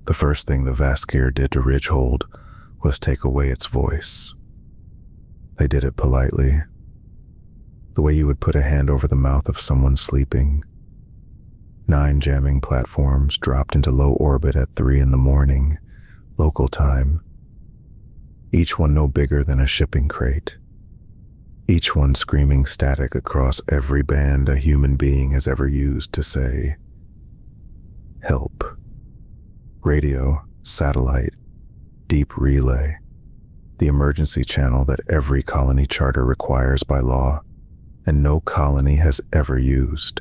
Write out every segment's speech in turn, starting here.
The first thing the Vaskir did to Ridgehold was take away its voice. They did it politely, the way you would put a hand over the mouth of someone sleeping. 9 jamming platforms dropped into low orbit at 3 a.m, local time. Each one no bigger than a shipping crate. Each one screaming static across every band a human being has ever used to say, help. Radio, satellite, deep relay, the emergency channel that every colony charter requires by law, and no colony has ever used.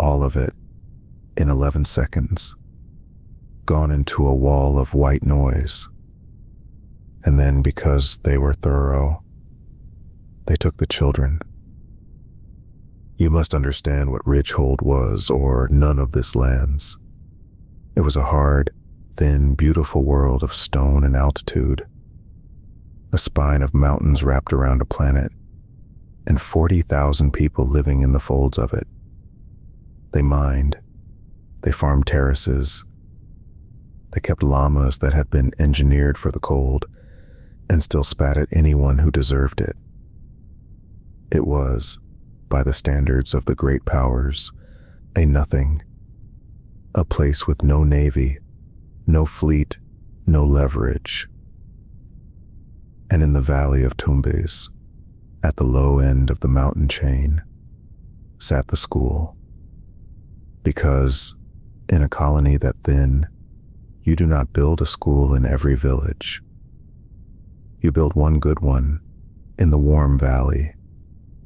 All of it, in 11 seconds, gone into a wall of white noise. And then, because they were thorough, they took the children. You must understand what Ridgehold was, or none of this lands. It was a hard, thin, beautiful world of stone and altitude. A spine of mountains wrapped around a planet, and 40,000 people living in the folds of it. They mined. They farmed terraces. They kept llamas that had been engineered for the cold and still spat at anyone who deserved it. It was, by the standards of the great powers, a nothing. A place with no navy, no fleet, no leverage. And in the valley of Tumbes, at the low end of the mountain chain, sat the school. Because, in a colony that thin, you do not build a school in every village. You build one good one in the warm valley,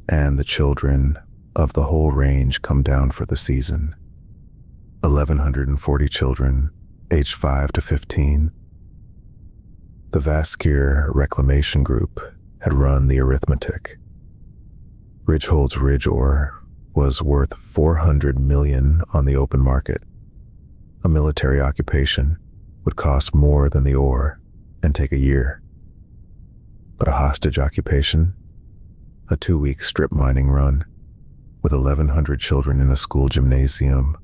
and the children of the whole range come down for the season. 1,140 children, aged 5 to 15. The Vaskir Reclamation Group had run the Arithmetic. Ridgehold's ridge ore was worth $400 million on the open market. A military occupation would cost more than the ore and take a year. But a hostage occupation? A 2-week strip mining run with 1,100 children in a school gymnasium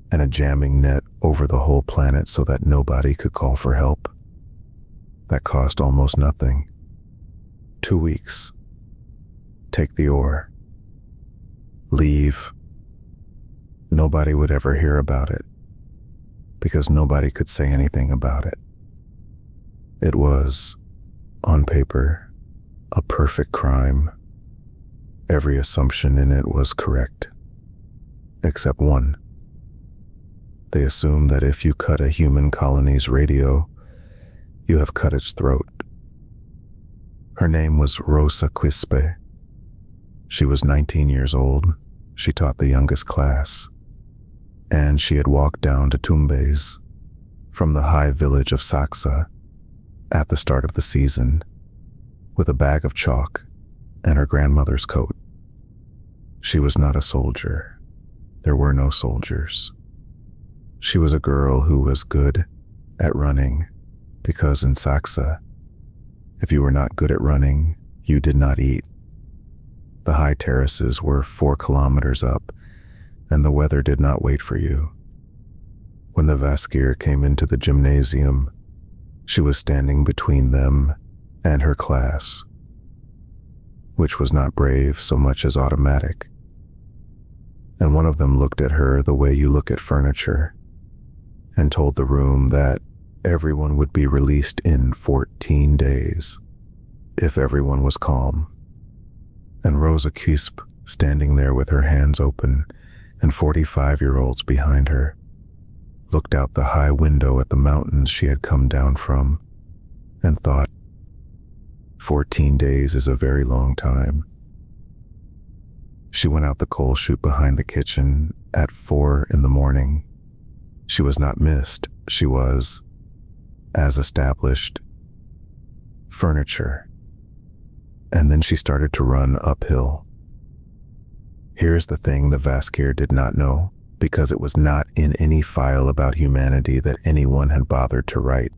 and a jamming net over the whole planet so that nobody could call for help. That cost almost nothing. 2 weeks. Take the ore. Leave. Nobody would ever hear about it, because nobody could say anything about it. It was, on paper, a perfect crime. Every assumption in it was correct, except one. They assumed that if you cut a human colony's radio, you have cut its throat. Her name was Rosa Quispe. She was 19 years old. She taught the youngest class. And she had walked down to Tumbes from the high village of Saxa at the start of the season with a bag of chalk and her grandmother's coat. She was not a soldier. There were no soldiers. She was a girl who was good at running, because in Saxa, if you were not good at running, you did not eat. The high terraces were 4 kilometers up, and the weather did not wait for you. When the Vaskir came into the gymnasium, she was standing between them and her class, which was not brave so much as automatic. And one of them looked at her the way you look at furniture, and told the room that everyone would be released in 14 days, if everyone was calm. And Rosa Quispe, standing there with her hands open and 45-year-olds behind her, looked out the high window at the mountains she had come down from and thought, 14 days is a very long time. She went out the coal chute behind the kitchen at 4 a.m. She was not missed. She was, as established, furniture. And then she started to run uphill. Here's the thing the Vaskir did not know, because it was not in any file about humanity that anyone had bothered to write.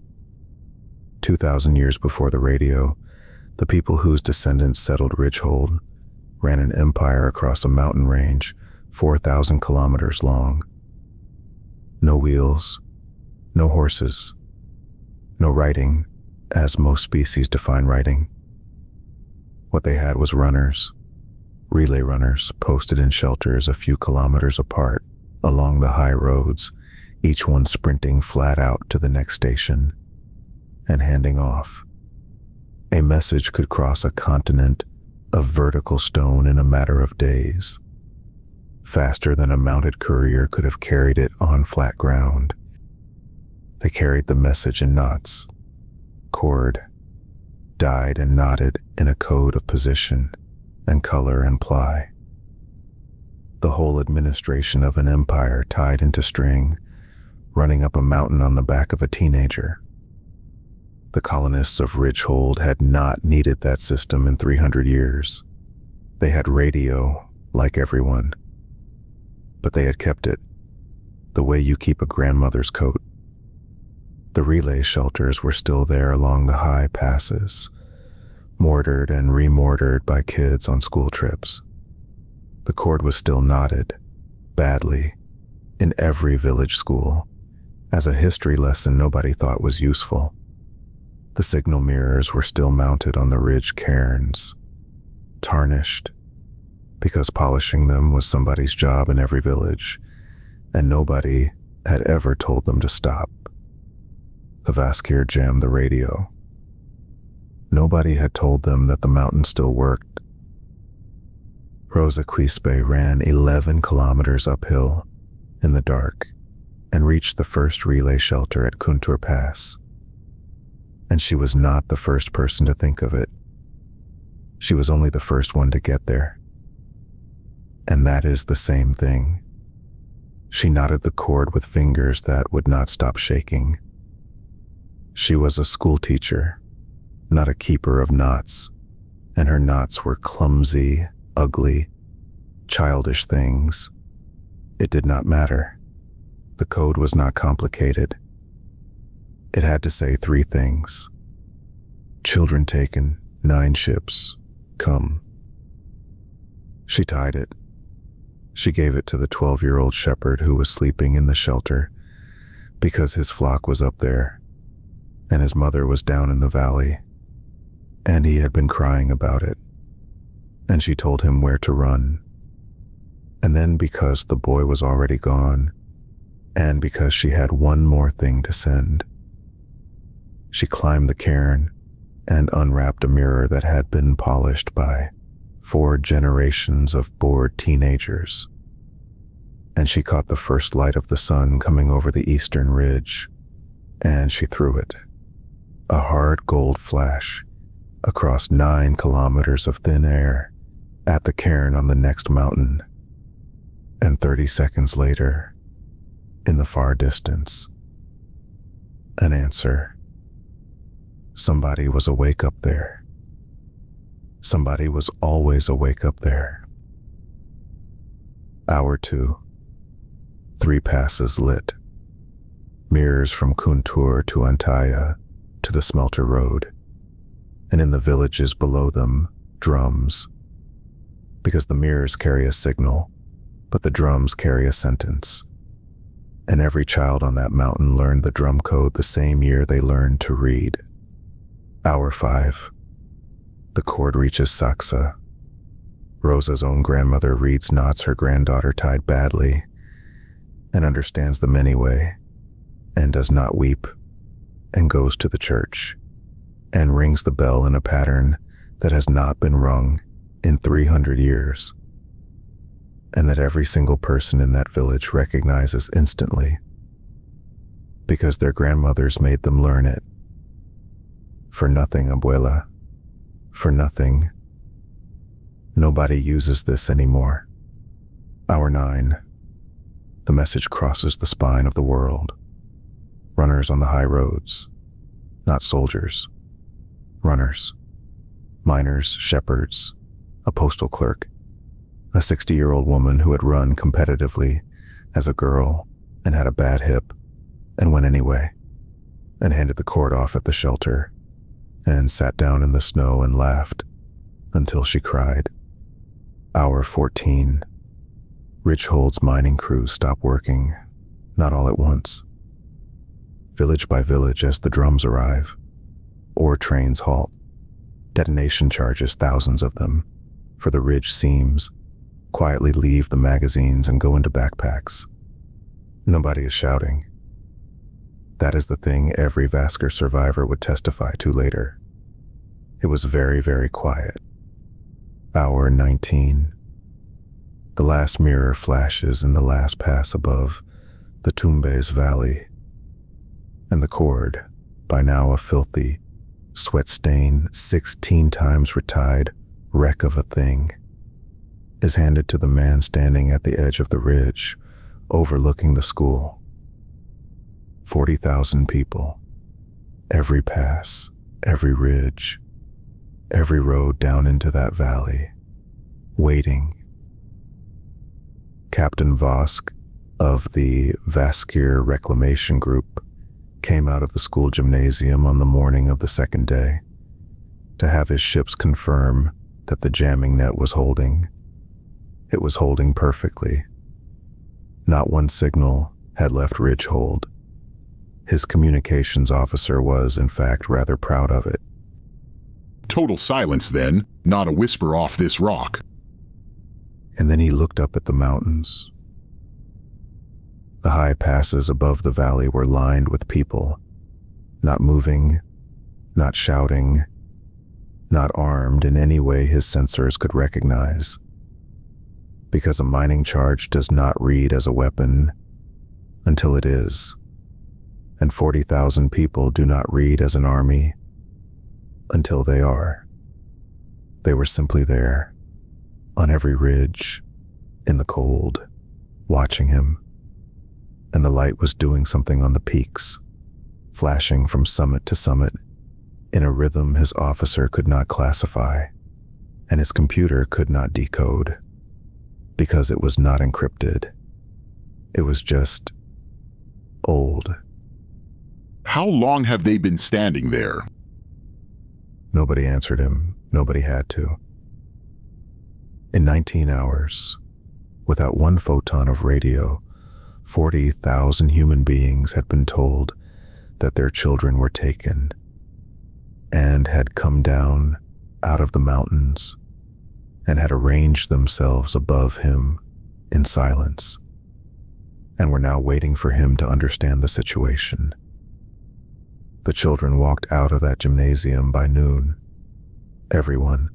2,000 years before the radio, the people whose descendants settled Ridgehold ran an empire across a mountain range 4,000 kilometers long. No wheels, No horses. No riding, as most species define riding. What they had was runners, relay runners posted in shelters a few kilometers apart along the high roads, each one sprinting flat out to the next station and handing off. A message could cross a continent of vertical stone in a matter of days, faster than a mounted courier could have carried it on flat ground. They carried the message in knots, cord, dyed and knotted in a code of position and color and ply. The whole administration of an empire tied into string, running up a mountain on the back of a teenager. The colonists of Ridgehold had not needed that system in 300 years. They had radio, like everyone, but they had kept it the way you keep a grandmother's coat. The relay shelters were still there along the high passes, mortared and remortared by kids on school trips. The cord was still knotted, badly, in every village school, as a history lesson nobody thought was useful. The signal mirrors were still mounted on the ridge cairns, tarnished, because polishing them was somebody's job in every village, and nobody had ever told them to stop. The Vaskir jammed the radio. Nobody had told them that the mountain still worked. Rosa Quispe ran 11 kilometers uphill in the dark and reached the first relay shelter at Kuntur Pass. And she was not the first person to think of it. She was only the first one to get there. And that is the same thing. She knotted the cord with fingers that would not stop shaking. She was a school teacher, not a keeper of knots, and her knots were clumsy, ugly, childish things. It did not matter. The code was not complicated. It had to say 3 things. Children taken, 9 ships, come. She tied it. She gave it to the 12-year-old shepherd who was sleeping in the shelter because his flock was up there and his mother was down in the valley, and he had been crying about it. And she told him where to run. And then, because the boy was already gone, and because she had one more thing to send, she climbed the cairn and unwrapped a mirror that had been polished by 4 generations of bored teenagers. And she caught the first light of the sun coming over the eastern ridge, and she threw it, a hard gold flash, across 9 kilometers of thin air at the cairn on the next mountain. And 30 seconds later, in the far distance, an answer. Somebody was awake up there. Somebody was always awake up there. Hour 2. 3 passes lit. Mirrors from Kuntur to Antaya to the smelter road. And in the villages below them, drums. Because the mirrors carry a signal, but the drums carry a sentence. And every child on that mountain learned the drum code the same year they learned to read. Hour 5. The cord reaches Saksa. Rosa's own grandmother reads knots her granddaughter tied badly, and understands them anyway, and does not weep, and goes to the church, and rings the bell in a pattern that has not been rung in 300 years, and that every single person in that village recognizes instantly, because their grandmothers made them learn it. For nothing, abuela. For nothing. Nobody uses this anymore. Hour 9. The message crosses the spine of the world. Runners on the high roads. Not soldiers. Runners. Miners, shepherds, a postal clerk, a 60-year-old woman who had run competitively as a girl and had a bad hip and went anyway, and handed the cord off at the shelter and sat down in the snow and laughed until she cried. Hour 14. Ridgehold's mining crews stopped working, not all at once. village by village as the drums arrive. Ore trains halt. Detonation charges, thousands of them, for the ridge seams, quietly leave the magazines and go into backpacks. Nobody is shouting. That is the thing every Vasker survivor would testify to later. It was very, very quiet. Hour 19. The last mirror flashes in the last pass above the Tumbes Valley, and the cord, by now a filthy, sweat-stained, 16 times retied wreck of a thing, is handed to the man standing at the edge of the ridge, overlooking the school. 40,000 people, every pass, every ridge, every road down into that valley, waiting. Captain Vosk of the Vaskir Reclamation Group came out of the school gymnasium on the morning of the second day to have his ships confirm that the jamming net was holding. It was holding perfectly. Not one signal had left Ridgehold. His communications officer was, in fact, rather proud of it. Total silence then, not a whisper off this rock. And then he looked up at the mountains. The high passes above the valley were lined with people, not moving, not shouting, not armed in any way his sensors could recognize. Because a mining charge does not read as a weapon until it is, and 40,000 people do not read as an army until they are. They were simply there, on every ridge, in the cold, watching him. And the light was doing something on the peaks, flashing from summit to summit, in a rhythm his officer could not classify, and his computer could not decode, because it was not encrypted. It was just old. How long have they been standing there? Nobody answered him. Nobody had to. In 19 hours, without one photon of radio, 40,000 human beings had been told that their children were taken and had come down out of the mountains and had arranged themselves above him in silence and were now waiting for him to understand the situation. The children walked out of that gymnasium by noon. Everyone.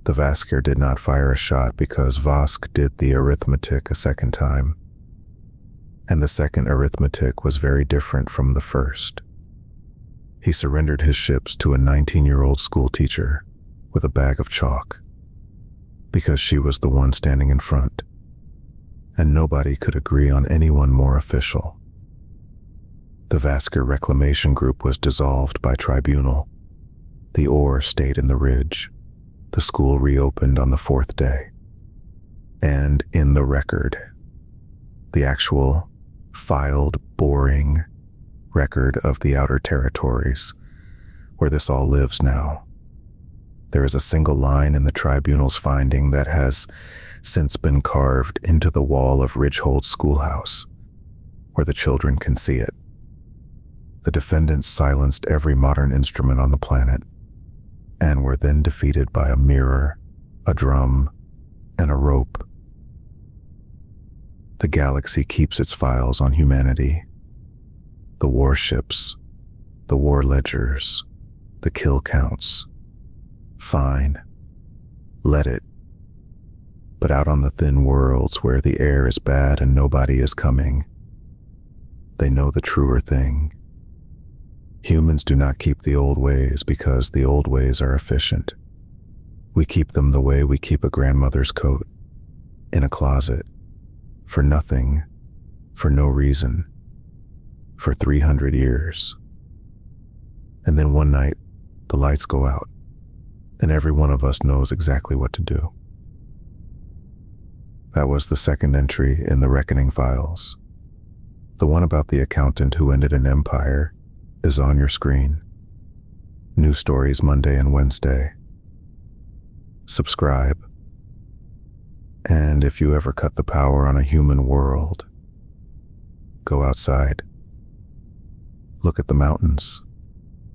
The Vasker did not fire a shot because Vosk did the arithmetic a second time. And the second arithmetic was very different from the first. He surrendered his ships to a 19-year-old school teacher with a bag of chalk, because she was the one standing in front, and nobody could agree on anyone more official. The Vasker Reclamation Group was dissolved by tribunal. The ore stayed in the ridge. The school reopened on the fourth day. And in the record, the actual filed, boring record of the outer territories, where this all lives now, there is a single line in the tribunal's finding that has since been carved into the wall of Ridgehold's schoolhouse, where the children can see it. The defendants silenced every modern instrument on the planet and were then defeated by a mirror, a drum, and a rope. The galaxy keeps its files on humanity. The warships, the war ledgers, the kill counts. Fine. Let it. But out on the thin worlds where the air is bad and nobody is coming, they know the truer thing. Humans do not keep the old ways because the old ways are efficient. We keep them the way we keep a grandmother's coat, in a closet, for nothing, for no reason, for 300 years. And then one night, the lights go out, and every one of us knows exactly what to do. That was the second entry in the Reckoning files. The one about the accountant who ended an empire is on your screen. New stories Monday and Wednesday. Subscribe. And if you ever cut the power on a human world, go outside. Look at the mountains.